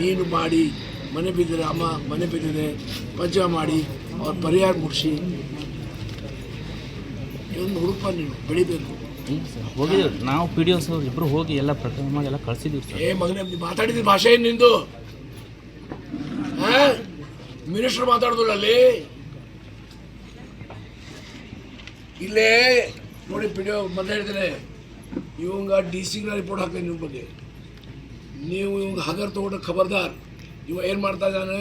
ನೀನು ಮಾಡಿ ಮನೆ ಬಿದ್ದರೆ ಅಮ್ಮ ಮನೆ ಬಿದ್ದಿದೆ ಪಂಚ ಮಾಡಿ ಅವ್ರ ಪರಿಹಾರ ಮುಗಿಸಿ ಇದೊಂದು ಹುಡುಪ ನೀನು ಬೆಳಿಬೇಕು. ಹೋಗಿದ್ದೀವಿ ನಾವು ಪಿ ಡಿ ಒ ಇಬ್ಬರು ಹೋಗಿ ಎಲ್ಲ ಪ್ರಕರಣ ಎಲ್ಲ ಕಳಿಸಿದ್ದೀವಿ ಸರ್. ಮಗನೇ ಮಾತಾಡಿದ ಭಾಷೆ ಏನು ನಿಂದು? ಮಿನಿಸ್ಟರ್ ಮಾತಾಡೋದಿಲ್ಲ ಅಲ್ಲಿ. ಇಲ್ಲೇ ನೋಡಿ ಪಿ ಡಿ ಒ ಮೊದಲು ಹೇಳ್ತೇನೆ, ಇವಂಗ ಡಿ ಸಿಗೆ ರಿಪೋರ್ಟ್ ಹಾಕ್ತೇನೆ ನಿಮ್ಮ ಬಗ್ಗೆ. ನೀವು ಇವಂಗ ಹಗರ್ ತೊಗೊಂಡು ಖಬರ್ದಾರ್. ಇವ ಏನು ಮಾಡ್ತಾ ಇದ್ದಾನೆ,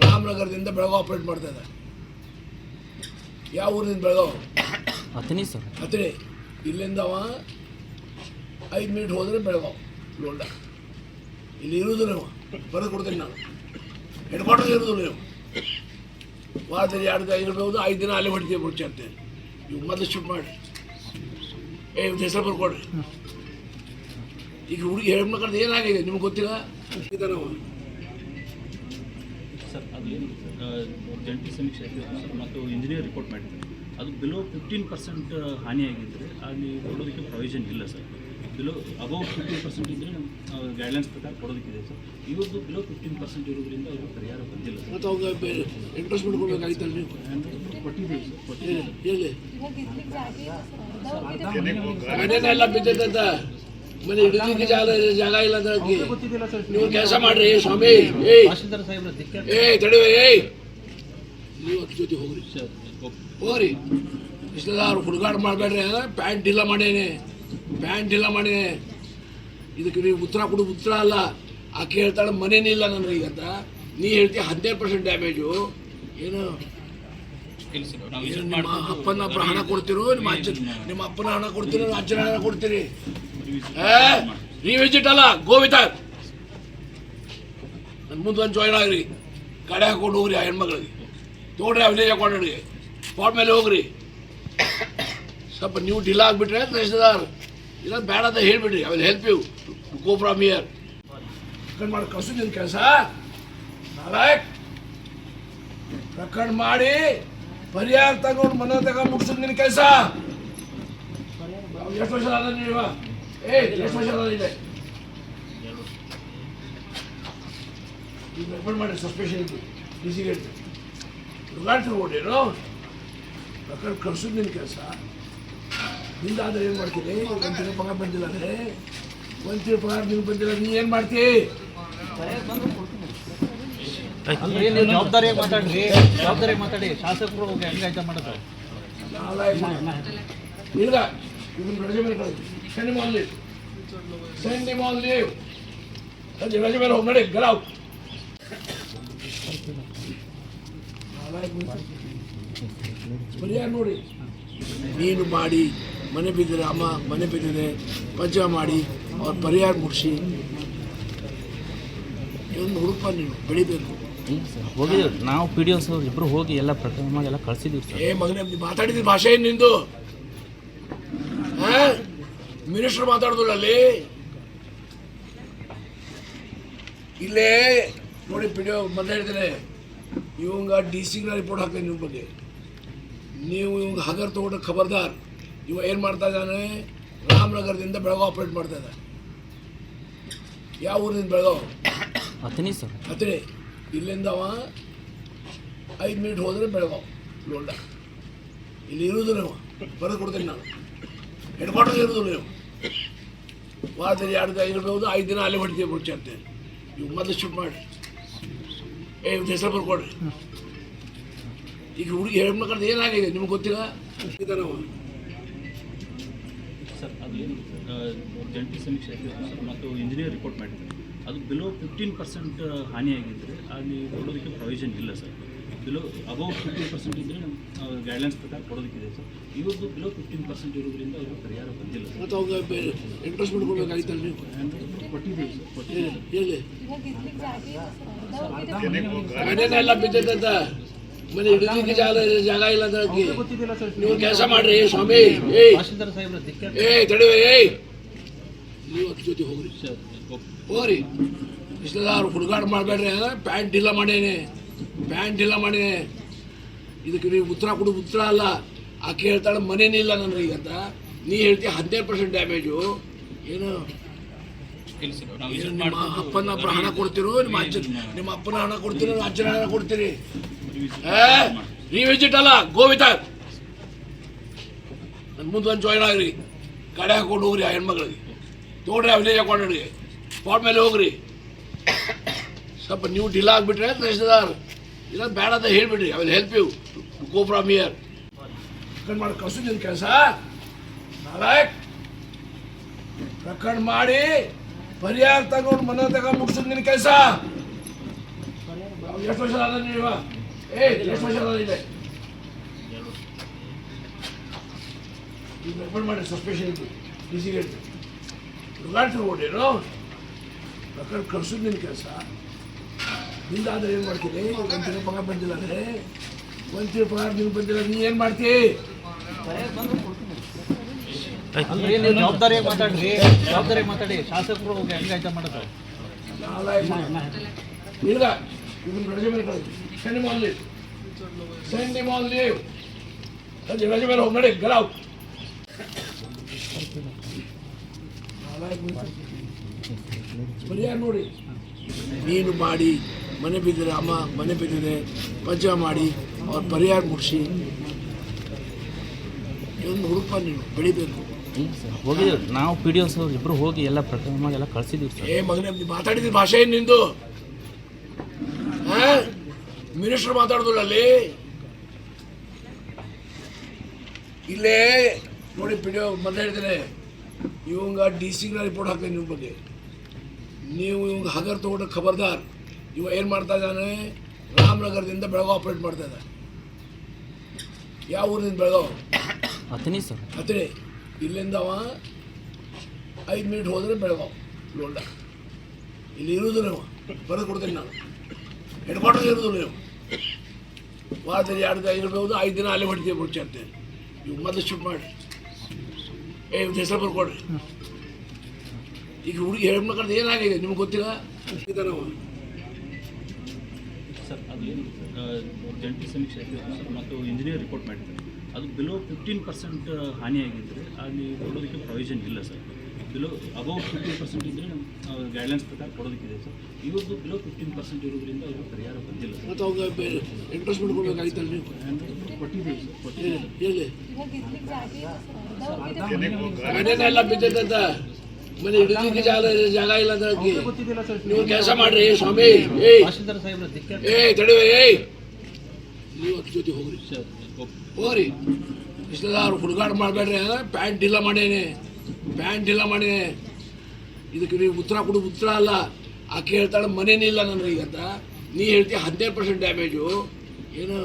ರಾಮನಗರದಿಂದ ಬೆಳಗಾವ್ ಆಪ್ರೇಟ್ ಮಾಡ್ತಾ ಇದ್ದಾನೆ. ಯಾವ ಊರಿನಿಂದ ಬೆಳಗಾವ್? ಹತ್ತನೇ ಸರ್. ಹತ್ತನೇ. ಇಲ್ಲಿಂದ ಅವ 5 ಮಿನಿಟ್ ಹೋದರೆ ಬೆಳಗಾವ್ ಲೋಂಡ. ಇಲ್ಲಿ ಇರುವುದು ನೀವು ಬರೆದು ಕೊಡ್ತೇನೆ ನಾನು. ಹೆಡ್ ಕ್ವಾರ್ಟರ್ ಇರೋದು ನೀವು. ವಾರದಲ್ಲಿ 2 ಇರಬಹುದು, 5 ದಿನ ಅಲ್ಲೇ ಹೊಡಿತೀವಿ ಮುಚ್ಚೆ ಅಂತೇಳಿ. ಇವು ಮೊದಲು ಶೂಟ್ ಮಾಡಿ ಇವ್ನ ಹೆಸರು ಬರ್ಕೊಡ್ರಿ. ಈಗ ಹುಡುಗಿ ಹೆಣ್ಮಕ್ಳದ್ದು ಏನಾಗಿದೆ ನಿಮ್ಗೆ ಗೊತ್ತಿಲ್ಲ? ನಾವು ಸರ್ ಅದು ಏನು ಜಂಟಿ ಸಮೀಕ್ಷೆ ಸರ್ ಮತ್ತು ಇಂಜಿನಿಯರ್ ರಿಪೋರ್ಟ್ ಮಾಡಿದ್ದಾರೆ. ಅದು ಬಿಲೋ 15% ಹಾನಿಯಾಗಿದ್ದರೆ ಅಲ್ಲಿ ಕೊಡೋದಕ್ಕೆ ಪ್ರೊವಿಷನ್ ಇಲ್ಲ ಸರ್. ಬಿಲೋ ಅಬೌವ್ 15% ಇದ್ದರೆ ಗೈಡ್ಲೈನ್ಸ್ ಪ್ರಕಾರ ಕೊಡೋದಕ್ಕಿದೆ ಸರ್. ಇವ್ರದ್ದು ಬಿಲೋ 15% ಇರೋದ್ರಿಂದ ಅವ್ರಿಗೆ ಪರಿಹಾರ ಬಂದಿಲ್ಲ ಸರ್. ಮತ್ತು ಅವಾಗ ಇಂಟ್ರೆಸ್ಟ್ಮೆಂಟ್ ಕೊಡಬೇಕಾಗಿತ್ತಲ್ಲ ನೀವು? ಕೊಟ್ಟಿದ್ದೀವಿ ಸರ್, ಕೊಟ್ಟಿದ್ದೀವಿ. ಹೇಳಿ ಮನೆಯೆಲ್ಲ ಬಿದ್ದೈತಂತ, ಮನೆ ಹಿಡಿದಕ್ಕೆ ಜಾಗ ಇಲ್ಲ ಅಂತ ನೀವು ಕೆಲಸ ಮಾಡ್ರಿ ಸ್ವಾಮಿ. ತಡೆವೆ ನೀವು ಅದ್ರ ಜೊತೆ ಹೋಗ್ರಿ ಹೋಗ್ರಿ. ಇಷ್ಟೆಲ್ಲ ಹುಡುಗಾಟ ಮಾಡಬೇಡ್ರಿ. ಪ್ಯಾಂಟ್ ಢಿಲ್ಲ ಮಾಡೇನೆ, ಪ್ಯಾಂಟ್ ಢಿಲ್ಲ ಮಾಡೇನೆ. ಇದಕ್ಕೆ ನೀವು ಉತ್ತರ ಕೊಡು. ಉತ್ತರ ಅಲ್ಲ, ಆಕೆ ಹೇಳ್ತಾಳೆ ಮನೇನೇ ಇಲ್ಲ ನನಗೆ ಅಂತ. ನೀ ಹೇಳ್ತೀಯ 15% ಡ್ಯಾಮೇಜು. ಏನು ನಿಮ್ಮ ಅಪ್ಪನ ಹಣ ಕೊಡ್ತಿರೋ, ನಿಮ್ಮ ಅಪ್ಪನ ಹಣ ಕೊಡ್ತೀರೋ, ಅಜ್ಜನ ಹಣ ಕೊಡ್ತೀರಿ? ರಿವಿಸಿಟ್ ಅಲ್ಲ, ಗೋ ವಿತ್ ಹರ್. ನನ್ನ ಮುಂದೆ ಒಂದು ಜಾಯ್ನ್ ಆಗ್ರಿ, ಗಾಡಿ ಹಾಕೊಂಡು ಹೋಗ್ರಿ. ಆ ಹೆಣ್ಮಗಳಿಗೆ ತೊಗೊಳ್ರಿ, ವಿಲೇಜ್ ಅಕೌಂಟೆಂಟ್ಗೆ ಸ್ಪಾಟ್ ಮೇಲೆ ಹೋಗ್ರಿ. ಸ್ವಲ್ಪ ನೀವು ಡಿಲ ಆಗಿಬಿಟ್ರೆ ತಹಸೀಲ್ದಾರ್ ಇಲ್ಲ ಬೇಡ ಅಂತ ಹೇಳ್ಬಿಡ್ರಿ. I will help you go from here. ಪ್ರಕರಣ ಮಾಡಿ ಕಳ್ಸು ನಿನ್ನ ಕೆಲಸ. ನಾಲ್ಕು ಪ್ರಕರಣ ಮಾಡಿ ಪರಿಹಾರ ತಗೊಂಡು ಮನೆ ತಗೊಂಡು ಮುಗಿಸೋದು ನಿನ್ನ ಕೆಲಸ. ಎಷ್ಟು ವರ್ಷ ಅಲ್ಲ ನೀವು? ಎಷ್ಟು ವರ್ಷ ಅಲ್ಲ ಇದೆ? ಈಗ ರೆಫರ್ ಮಾಡಿ ಸಸ್ಪೆಷನ್ ಡಿಸಿಗೇಟ್ ಹುಡುಗಾಡ್ತಿರ್ಬೋದೇನೋ. ಪ್ರಕರಣ ಕಳ್ಸೋದು ನಿನ್ನ ಕೆಲಸ. ನಿಂದಾದ್ರೆ ಏನು ಮಾಡ್ತೀನಿ? 1 ತಿಂಗಳು ಪಗಾರ ಬಂದಿಲ್ಲ ಅಂದರೆ 1 ತಿಂಗಳು ಪಗಾರ ನಿಮ್ಗೆ ಬಂದಿಲ್ಲ, ನೀ ಏನು ಮಾಡ್ತೀವಿ? ಜವಾಬ್ದಾರಿಯಾಗಿ ಮಾತಾಡಿ. ಶಾಸಕರು ಹೆಂಗಾಯ್ತಾ ಮಾಡೋದು? ಇಲ್ಲ, ಇವನು ರಜೆ ಮೇಲೆ ಕಳಿಸಿ. Send him on leave. ರಜೆ ಮೇಲೆ ಹೋಗಿ ನೋಡಿ. Get out. ಪರಿಹಾರ ನೋಡಿ. ನೀನು ಮಾಡಿ ಮನೆ ಬಿದ್ದರೆ ಅಮ್ಮ ಮನೆ ಬಿದ್ದಿದೆ ಪಂಚ ಮಾಡಿ ಅವ್ರ ಪರಿಹಾರ ಮುಗಿಸಿ ಇದೊಂದು ಹುಡುಪ ನೀನು ಬೆಳಿಬೇಕು. ಹೋಗಿದ್ದೀವಿ ನಾವು ಪಿ ಡಿ ಒ ಇಬ್ಬರು ಹೋಗಿ ಎಲ್ಲ ಪ್ರಕರಣ ಎಲ್ಲ ಕಳಿಸಿದ್ದೀವಿ ಸರ್. ಮಗನೇ ಮಾತಾಡಿದ ಭಾಷೆ ಏನು ನಿಂದು? ಮಿನಿಸ್ಟರ್ ಮಾತಾಡೋದಿಲ್ಲ ಅಲ್ಲಿ. ಇಲ್ಲೇ ನೋಡಿ ಪಿ ಡಿ ಒ ಮೊದಲು ಹೇಳ್ತೇನೆ, ಇವಂಗ ಡಿ ಸಿಗೆ ರಿಪೋರ್ಟ್ ಹಾಕ್ತೇನೆ ನಿಮ್ಮ ಬಗ್ಗೆ. ನೀವು ಇವಂಗ ಹಗರ್ ತೊಗೊಂಡು ಖಬರ್ದಾರ್. ಇವ ಏನು ಮಾಡ್ತಾ ಇದ್ದಾನೆ, ರಾಮನಗರದಿಂದ ಬೆಳಗಾವ್ ಆಪ್ರೇಟ್ ಮಾಡ್ತಾ ಇದ್ದಾನೆ. ಯಾವ ಊರಿನಿಂದ ಬೆಳಗಾವ್? ಹತ್ತನೇ ಸರ್. ಹತ್ತನೇ. ಇಲ್ಲಿಂದ ಅವ 5 ಮಿನಿಟ್ ಹೋದರೆ ಬೆಳಗಾವ್ ಲೋಂಡ. ಇಲ್ಲಿ ಇರುವುದು ನೀವು ಬರೆದು ಕೊಡ್ತೇನೆ ನಾನು. ಹೆಡ್ ಕ್ವಾರ್ಟರ್ ಇರೋದು ನೀವು. ವಾರದಲ್ಲಿ 2 ಇರಬಹುದು, 5 ದಿನ ಅಲ್ಲೇ ಹೊಡಿತೀವಿ ಮುಚ್ಚೆ ಅಂತೇಳಿ. ಇವು ಮೊದಲು ಶೂಟ್ ಮಾಡಿ ಇವ್ನ ಹೆಸರು ಬರ್ಕೊಡ್ರಿ. ಈಗ ಹುಡುಗಿ ಹೆಣ್ಮಕ್ಳದ್ದು ಏನಾಗಿದೆ ನಿಮ್ಗೆ ಗೊತ್ತಿಲ್ಲ? ನಾವು ಸರ್ ಅದು ಏನು ಜಂಟಿ ಸಮೀಕ್ಷೆ ಸರ್ ಮತ್ತು ಇಂಜಿನಿಯರ್ ರಿಪೋರ್ಟ್ ಮಾಡಿದ್ದಾರೆ. ಅದು ಬಿಲೋ 15% ಹಾನಿಯಾಗಿದ್ದರೆ ಅಲ್ಲಿ ಕೊಡೋದಕ್ಕೆ ಪ್ರೊವಿಷನ್ ಇಲ್ಲ ಸರ್. ಬಿಲೋ ಅಬೌವ್ 15% ಇದ್ದರೆ ಗೈಡ್ಲೈನ್ಸ್ ಪ್ರಕಾರ ಕೊಡೋದಕ್ಕಿದೆ ಸರ್. ಇವ್ರದ್ದು ಬಿಲೋ 15% ಇರೋದ್ರಿಂದ ಅವ್ರಿಗೆ ಪರಿಹಾರ ಬಂದಿಲ್ಲ ಸರ್. ಮತ್ತು ಅವಾಗ ಇಂಟ್ರೆಸ್ಟ್ಮೆಂಟ್ ಕೊಡಬೇಕಾಗಿತ್ತಲ್ಲ ನೀವು? ಕೊಟ್ಟಿದ್ದೀವಿ ಸರ್, ಕೊಟ್ಟಿದ್ದೀವಿ. ಹೇಳಿ ಮನೆಯೆಲ್ಲ ಬಿದ್ದೈತಂತ, ಮನೆ ಹಿಡಿದಕ್ಕೆ ಜಾಗ ಇಲ್ಲ ಅಂತ ನೀವು ಕೆಲಸ ಮಾಡ್ರಿ ಸ್ವಾಮಿ. ತಡೆವೆ ನೀವು ಅದ್ರ ಜೊತೆ ಹೋಗ್ರಿ ಹೋಗ್ರಿ. ಇಷ್ಟೆಲ್ಲ ಹುಡುಗಾಟ ಮಾಡಬೇಡ್ರಿ. ಪ್ಯಾಂಟ್ ಢಿಲ್ಲ ಮಾಡೇನೆ, ಪ್ಯಾಂಟ್ ಢಿಲ್ಲ ಮಾಡೇನೆ. ಇದಕ್ಕೆ ನೀವು ಉತ್ತರ ಕೊಡು. ಉತ್ತರ ಅಲ್ಲ, ಆಕೆ ಹೇಳ್ತಾಳೆ ಮನೇನೇ ಇಲ್ಲ ನನಗೆ ಅಂತ. ನೀ ಹೇಳ್ತೀಯ 15% ಡ್ಯಾಮೇಜು. ಏನು ಏನು ನಿಮ್ಮ ಅಪ್ಪನ ಹಣ ಕೊಡ್ತಿರೋ ನಿಮ್ಮ ಅಪ್ಪನ ಹಣ ಕೊಡ್ತಿರೋ ಅಜ್ಜನ ಹಣ ಕೊಡ್ತೀರಿ ರಿವಿಸಿಟ್ ಅಲ್ಲ ಗೋ ವಿತ್ ಹರ್ ನನ್ನ ಮುಂದೆ ಒಂದು ಜಾಯ್ನ್ ಆಗ್ರಿ ಕಡೆ ಹಾಕೊಂಡು ಹೋಗ್ರಿ ಆ ಹೆಣ್ಮಗಳಿಗೆ ತೊಗೊಳ್ರಿ ಆ ವಿಲೇಜ್ ಅಕೌಂಟೆಂಟ್ಗೆ ಸ್ಪಾಟ್ ಮೇಲೆ ಹೋಗ್ರಿ ಸ್ವಲ್ಪ ನೀವು ಡಿಲ ಆಗಿಬಿಟ್ರೆ ತಹಸೀಲ್ದಾರ್ ಇಲ್ಲ ಬೇಡ ಅಂತ ಹೇಳಿಬಿಡ್ರಿ I will help you go from here ಪ್ರಕರಣ ಮಾಡಿ ಕಳ್ಸು ನಿನ್ನ ಕೆಲಸ ನಾಲಾಯಕ್ ಪ್ರಕರಣ ಮಾಡಿ ಪರಿಹಾರ ತಗೊಂಡು ಮನೆ ತಗೊಂಡು ಮುಗಿಸೋದು ನಿನ್ನ ಕೆಲಸ ಎಷ್ಟು ವರ್ಷ ಅದ ನೀವು ಎಷ್ಟು ವರ್ಷ ಅದ ಇದೆ ಈಗ ರೆಕಮೆಂಡ್ ಮಾಡಿ ಸಸ್ಪೆಷನ್ ಇತ್ತು ಡಿಸಿಗೇಟ್ ರುಗಾಡ್ತಿರ್ಬೋದೇನು ಪ್ರಕರಣ ಕಳ್ಸೋದು ನಿನ್ನ ಕೆಲಸ ನಿಂದಾದ್ರೆ ಏನು ಮಾಡ್ತೀನಿ ಒಂದು ತಿಂಗಳು ಪಗಾರ ಬಂದಿಲ್ಲ ಅಂದರೆ ಒಂದು ತಿಂಗಳು ಪಗಾರ ನಿಮ್ಗೆ ಬಂದಿಲ್ಲ ನೀ ಏನು ಮಾಡ್ತೀವಿ ಅಲ್ರಿ ನೀವು ಜವಾಬ್ದಾರಿಯಾಗಿ ಮಾತಾಡಿ ಶಾಸಕರು ಹೋಗಿ ಹೆಂಗಾಯ್ತ ಮಾಡೋದು ಇಲ್ಲ ಇವನ್ ರಜೆ ಮೇಲೆ ಕಳಿಸಿ send him on leave send him on leave ರಜೆ ಮೇಲೆ ಹೋಗಿ ನೋಡಿ ಗಲಾವ್ ಪರಿಹಾರ ನೋಡಿ ನೀನು ಮಾಡಿ ಮನೆ ಬಿದ್ದರೆ ಅಮ್ಮ ಮನೆ ಬಿದ್ದರೆ ಪಂಚ ಮಾಡಿ ಅವ್ರ ಪರಿಹಾರ ಮುಗಿಸಿ ಇದೊಂದು ಹುಡುಪ ನೀನು ಬೆಳಿಬೇಕು ಇಲ್ಲ ಸರ್ ಹೋಗಿದ್ದೀವಿ ನಾವು ಪಿ ಡಿ ಒ ಸರ್ ಇಬ್ಬರು ಹೋಗಿ ಎಲ್ಲ ಪ್ರಕರಣ ಮಾಡಿ ಎಲ್ಲ ಕಳಿಸಿದ್ದೀವಿ ಸರ್ ಮಗನೇ ನೀ ಮಾತಾಡಿದ ಭಾಷೆ ಏನು ನಿಂದು ಮಿನಿಸ್ಟರ್ ಮಾತಾಡೋದಿಲ್ಲ ಅಲ್ಲಿ ಇಲ್ಲೇ ನೋಡಿ ಪಿ ಡಿ ಒ ಮೊದಲು ಹೇಳ್ತೇನೆ ಇವಂಗ ಡಿ ಸಿಗೆ ರಿಪೋರ್ಟ್ ಹಾಕ್ತೇನೆ ನಿಮ್ಮ ಬಗ್ಗೆ ನೀವು ಇವಂಗ ಹಗರ್ ತೊಗೊಂಡು ಖಬರ್ದಾರ್ ಇವ ಏನು ಮಾಡ್ತಾ ಇದ್ದಾನೆ ರಾಮನಗರದಿಂದ ಬೆಳಗಾವ್ ಆಪ್ರೇಟ್ ಮಾಡ್ತಾ ಇದ್ದಾನೆ ಯಾವ ಊರಿನಿಂದ ಬೆಳಗಾವ್ ಅತನಿ ಸರ್ ಹತ್ತಿರ ಇಲ್ಲಿಂದ ಅವ 5 ಮಿನಿಟ್ ಹೋದರೆ ಬೆಳಗಾವ್ ಲೋಲ್ಡ ಇಲ್ಲಿ ಇರೋದಿಲ್ಲ ಅವ ಬರೆದು ಕೊಡ್ತೀನಿ ನಾನು ಹೆಡ್ ಕ್ವಾರ್ಟರ್ ಇರೋದಿಲ್ಲ ನೀವು ವಾರದಲ್ಲಿ 2 ದಿನ ಇರ್ಬೋದು 5 ದಿನ ಅಲ್ಲೇ ಹೊಡಿತೀವಿ ಮುಚ್ಚಾಡ್ತೇನೆ ಇವು ಮೊದಲು ಶಿಫ್ಟ್ ಮಾಡಿ ಇವ್ನ ಹೆಸರು ಬರ್ಕೊಡ್ರಿ ಈಗ ಹುಡುಗಿ ಹೆಣ್ಮಕ್ಳದ್ದು ಏನಾಗಿದೆ ನಿಮ್ಗೆ ಗೊತ್ತಿಲ್ಲ ಇದ್ದಾನೆ ಸರ್ ಅದು ಏನು ಜಂಟಿ ಸಮೀಕ್ಷೆ ಆಗಿರುತ್ತೆ ಸರ್ ಮತ್ತು ಇಂಜಿನಿಯರ್ ರಿಪೋರ್ಟ್ ಮಾಡಿದ್ದಾರೆ ಅದು ಬಿಲೋ 15% ಹಾನಿಯಾಗಿದ್ದರೆ ಅಲ್ಲಿ ಕೊಡೋದಕ್ಕೆ ಪ್ರೊವಿಷನ್ ಇಲ್ಲ ಸರ್ ಬಿಲೋ ಅಬೌವ್ 15% ಇದ್ದರೆ ಗೈಡ್ಲೈನ್ಸ್ ಪ್ರಕಾರ ಕೊಡೋದಕ್ಕಿದೆ ಸರ್ ಇವ್ರದ್ದು ಬಿಲೋ 15% ಇರೋದ್ರಿಂದ ಅವರು ಪರಿಹಾರ ಬಂದಿಲ್ಲ ಸರ್ ಮತ್ತು ಅವಾಗ ಎಂಟ್ರೆಸ್ಮೆಂಟ್ ಕೊಡಬೇಕಾಗಿತ್ತಲ್ಲ ನೀವು ಕೊಟ್ಟಿದ್ದೀವಿ ಸರ್ ಕೊಟ್ಟಿದ್ದೀವಿ ಹೇಳಿ ಮನೆಯೆಲ್ಲ ಬಿದ್ದೈತಂತ ಮನೆ ಹಿಡಿಲಿಕ್ಕೆ ಜಾಗ ಇಲ್ಲ ಅಂತ ನೀವು ಕೆಲಸ ಮಾಡ್ರಿ ಸ್ವಾಮಿ ತಹಶೀಲ್ದಾರ್ ಸಾಹೇಬ್ರ ದಿಕ್ಕ ತಡಿವೆ ನೀವು ಅದ್ರ ಜೊತೆ ಹೋಗ್ರಿ ಹೋಗ್ರಿ ಇಷ್ಟೆಲ್ಲಾರು ಹುಡುಗಾಟ ಮಾಡಬೇಡ್ರಿ ಪ್ಯಾಂಟ್ ಢಿಲ್ಲ ಮಾಡೇನೆ ಇದಕ್ಕೆ ನೀವು ಉತ್ತರ ಕೊಡು ಉತ್ತರ ಅಲ್ಲ ಆಕೆ ಹೇಳ್ತಾಳೆ ಮನೇನೇ ಇಲ್ಲ ನನಗೆ ಅಂತ ನೀ ಹೇಳ್ತೀಯ 15% ಡ್ಯಾಮೇಜು ಏನು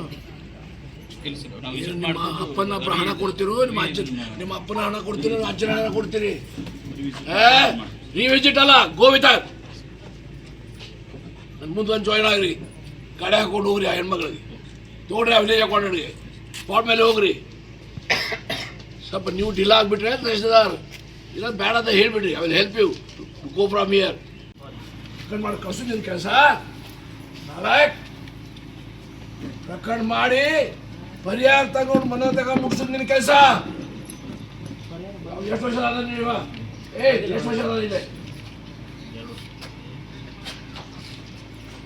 ನಿಮ್ಮ ಅಪ್ಪನ ಹಣ ಕೊಡ್ತಿರೋ ನಿಮ್ಮ ಅಪ್ಪನ ಹಣ ಕೊಡ್ತಿರೋ ಅಜ್ಜನ ಹಣ ಕೊಡ್ತೀರಿ ರಿವಿಸಿಟ್ ಅಲ್ಲ ಗೋ ವಿತ್ ಹರ್ ನನ್ನ ಮುಂದೆ ಒಂದು ಜಾಯ್ನ್ ಆಗ್ರಿ ಕಡೆ ಹಾಕೊಂಡು ಹೋಗ್ರಿ ಆ ಹೆಣ್ಮಗಳಿಗೆ ತೊಗೊಳ್ರಿ ಆ ವಿಲೇಜ್ ಅಕೌಂಟೆಂಟ್ಗೆ ಸ್ಪಾಟ್ ಮೇಲೆ ಹೋಗ್ರಿ ಸ್ವಲ್ಪ ನೀವು ಡಿಲ ಆಗಿಬಿಟ್ರೆ ತಹಸೀಲ್ದಾರ್ ಇಲ್ಲ ಬೇಡ ಅಂತ ಹೇಳಿಬಿಡ್ರಿ I will help you go from here ಪ್ರಕರಣ ಮಾಡಿ ಕಳ್ಸು ನಿನ್ನ ಕೆಲಸ ನಾಲಾಯಕ್ ಪ್ರಕರಣ ಮಾಡಿ ಪರಿಹಾರ ತಗೊಂಡು ಮನೆ ತಗೊಂಡು ಮುಗಿಸೋದು ನಿನ್ನ ಕೆಲಸ ಎಷ್ಟು ವರ್ಷ ಅದ ನೀವು ಎಷ್ಟು ವರ್ಷ ಅದ ಇದೆ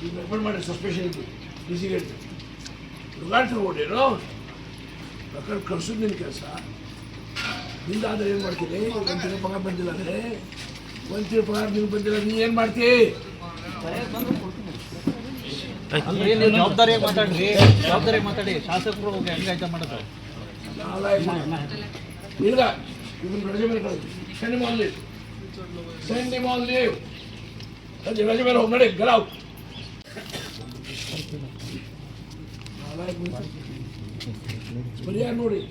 ಈಗ ರೆಕಮೆಂಡ್ ಮಾಡಿ ಸಸ್ಪೆಷನ್ ಇತ್ತು ಡಿಸಿಗೇಟ್ ರುಗಾಡ್ತಿರ್ಬೋದೇನು ಪ್ರಕರಣ ಕಳ್ಸೋದು ನಿನ್ನ ಕೆಲಸ ನಿಂದಾದ್ರೆ ಏನು ಮಾಡ್ತೀನಿ ಒಂದು ತಿಂಗಳು ಪಗಾರ ಬಂದಿಲ್ಲ ಅಂದರೆ ಒಂದು ತಿಂಗಳು ಪಗಾರ ನಿಮ್ಗೆ ಬಂದಿಲ್ಲ ನೀ ಏನು ಮಾಡ್ತೀವಿ ಅಲ್ರಿ ನೀವು ಜವಾಬ್ದಾರಿಯಾಗಿ ಮಾತಾಡಿ ಶಾಸಕರು ಹೋಗಿ ಹೆಂಗಾಯ್ತ ಮಾಡೋದು ಇಲ್ಲ ಇವನ್ ರಜೆ ಮೇಲೆ ಕಳಿಸಿ ಸೆಂಡ್ ಹಿಮ್ ಆನ್ ಲೀವ್ ರಜೆ ಮೇಲೆ ಹೋಗಿ ನೋಡಿ ಗಲಾವ್ ಪರಿಹಾರ ನೋಡಿ